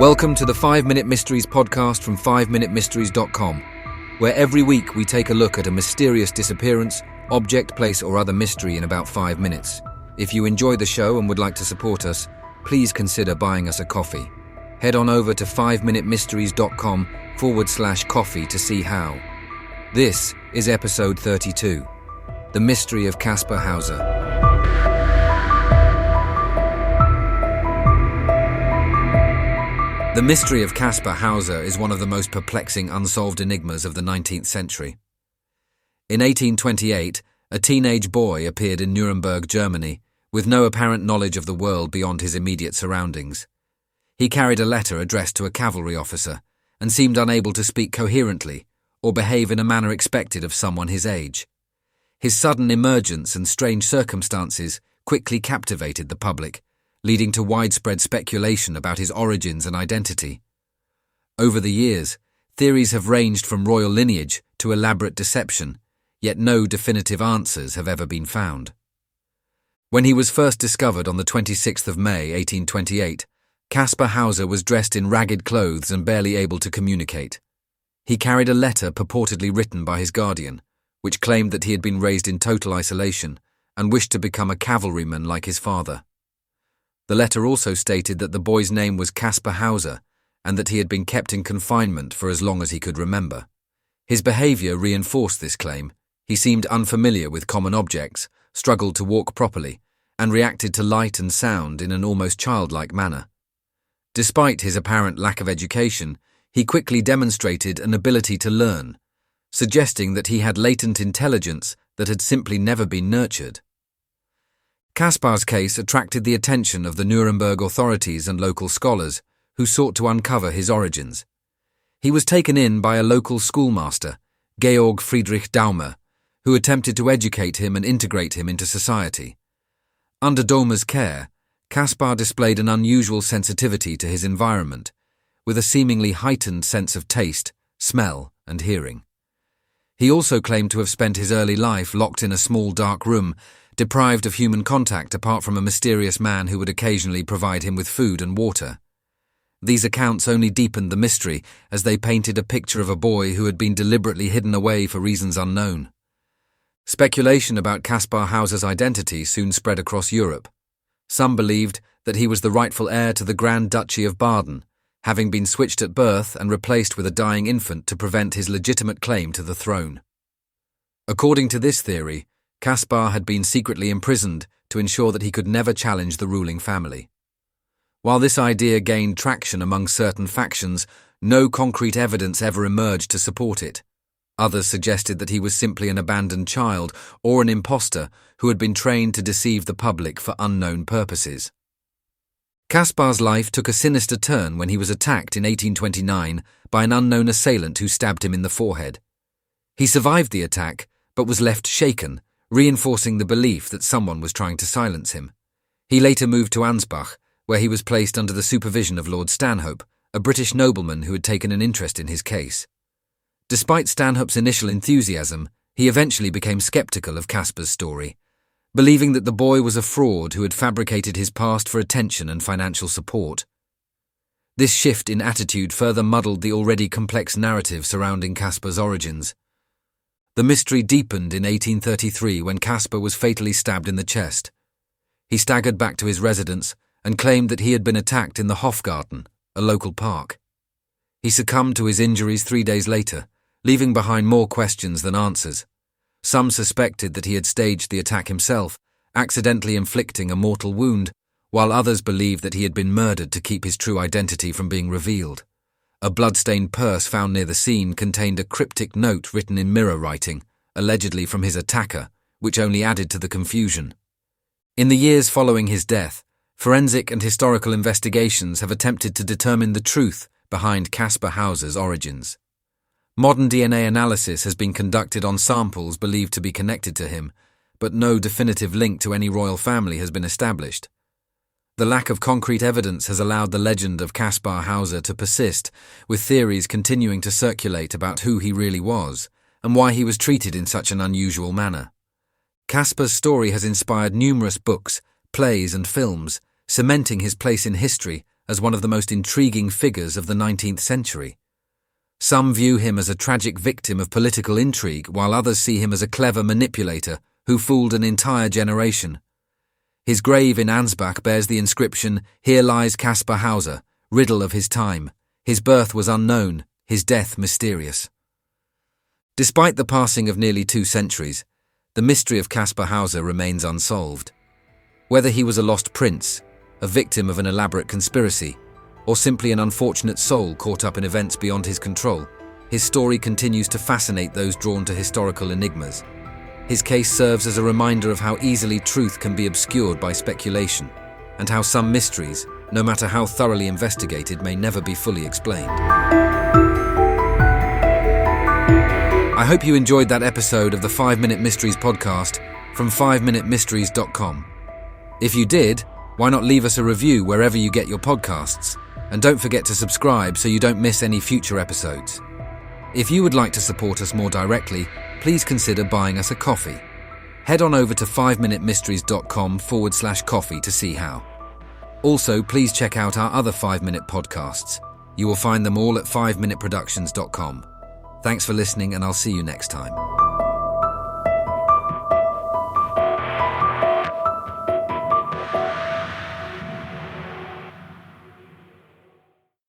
Welcome to the 5-Minute Mysteries podcast from 5minutemysteries.com, where every week we take a look at a mysterious disappearance, object, place, or other mystery in about 5 minutes. If you enjoy the show and would like to support us, please consider buying us a coffee. Head on over to 5minutemysteries.com/coffee to see how. This is episode 32, The Mystery of Kaspar Hauser. The mystery of Kaspar Hauser is one of the most perplexing unsolved enigmas of the 19th century. In 1828, a teenage boy appeared in Nuremberg, Germany, with no apparent knowledge of the world beyond his immediate surroundings. He carried a letter addressed to a cavalry officer and seemed unable to speak coherently or behave in a manner expected of someone his age. His sudden emergence and strange circumstances quickly captivated the public, leading to widespread speculation about his origins and identity. Over the years, theories have ranged from royal lineage to elaborate deception, yet no definitive answers have ever been found. When he was first discovered on the 26th of May, 1828, Kaspar Hauser was dressed in ragged clothes and barely able to communicate. He carried a letter purportedly written by his guardian, which claimed that he had been raised in total isolation and wished to become a cavalryman like his father. The letter also stated that the boy's name was Kaspar Hauser and that he had been kept in confinement for as long as he could remember. His behavior reinforced this claim. He seemed unfamiliar with common objects, struggled to walk properly, and reacted to light and sound in an almost childlike manner. Despite his apparent lack of education, he quickly demonstrated an ability to learn, suggesting that he had latent intelligence that had simply never been nurtured. Kaspar's case attracted the attention of the Nuremberg authorities and local scholars, who sought to uncover his origins. He was taken in by a local schoolmaster, Georg Friedrich Daumer, who attempted to educate him and integrate him into society. Under Daumer's care, Kaspar displayed an unusual sensitivity to his environment, with a seemingly heightened sense of taste, smell, and hearing. He also claimed to have spent his early life locked in a small dark room, deprived of human contact apart from a mysterious man who would occasionally provide him with food and water. These accounts only deepened the mystery as they painted a picture of a boy who had been deliberately hidden away for reasons unknown. Speculation about Kaspar Hauser's identity soon spread across Europe. Some believed that he was the rightful heir to the Grand Duchy of Baden, having been switched at birth and replaced with a dying infant to prevent his legitimate claim to the throne. According to this theory, Kaspar had been secretly imprisoned to ensure that he could never challenge the ruling family. While this idea gained traction among certain factions, no concrete evidence ever emerged to support it. Others suggested that he was simply an abandoned child or an impostor who had been trained to deceive the public for unknown purposes. Kaspar's life took a sinister turn when he was attacked in 1829 by an unknown assailant who stabbed him in the forehead. He survived the attack, but was left shaken, reinforcing the belief that someone was trying to silence him. He later moved to Ansbach, where he was placed under the supervision of Lord Stanhope, a British nobleman who had taken an interest in his case. Despite Stanhope's initial enthusiasm, he eventually became skeptical of Kaspar's story, believing that the boy was a fraud who had fabricated his past for attention and financial support. This shift in attitude further muddled the already complex narrative surrounding Kaspar's origins. The mystery deepened in 1833 when Kaspar was fatally stabbed in the chest. He staggered back to his residence and claimed that he had been attacked in the Hofgarten, a local park. He succumbed to his injuries 3 days later, leaving behind more questions than answers. Some suspected that he had staged the attack himself, accidentally inflicting a mortal wound, while others believed that he had been murdered to keep his true identity from being revealed. A blood-stained purse found near the scene contained a cryptic note written in mirror writing, allegedly from his attacker, which only added to the confusion. In the years following his death, forensic and historical investigations have attempted to determine the truth behind Kaspar Hauser's origins. Modern DNA analysis has been conducted on samples believed to be connected to him, but no definitive link to any royal family has been established. The lack of concrete evidence has allowed the legend of Kaspar Hauser to persist, with theories continuing to circulate about who he really was and why he was treated in such an unusual manner. Kaspar's story has inspired numerous books, plays and films, cementing his place in history as one of the most intriguing figures of the 19th century. Some view him as a tragic victim of political intrigue, while others see him as a clever manipulator who fooled an entire generation. His grave in Ansbach bears the inscription, "Here lies Kaspar Hauser, riddle of his time. His birth was unknown, his death mysterious." Despite the passing of nearly 2 centuries, the mystery of Kaspar Hauser remains unsolved. Whether he was a lost prince, a victim of an elaborate conspiracy, or simply an unfortunate soul caught up in events beyond his control, his story continues to fascinate those drawn to historical enigmas. His case serves as a reminder of how easily truth can be obscured by speculation, and how some mysteries, no matter how thoroughly investigated, may never be fully explained. I hope you enjoyed that episode of the 5-Minute Mysteries podcast from 5minutemysteries.com. If you did, why not leave us a review wherever you get your podcasts? And don't forget to subscribe so you don't miss any future episodes. If you would like to support us more directly, please consider buying us a coffee. Head on over to 5minutemysteries.com/coffee to see how. Also, please check out our other 5-minute podcasts. You will find them all at 5minuteproductions.com. Thanks for listening, and I'll see you next time.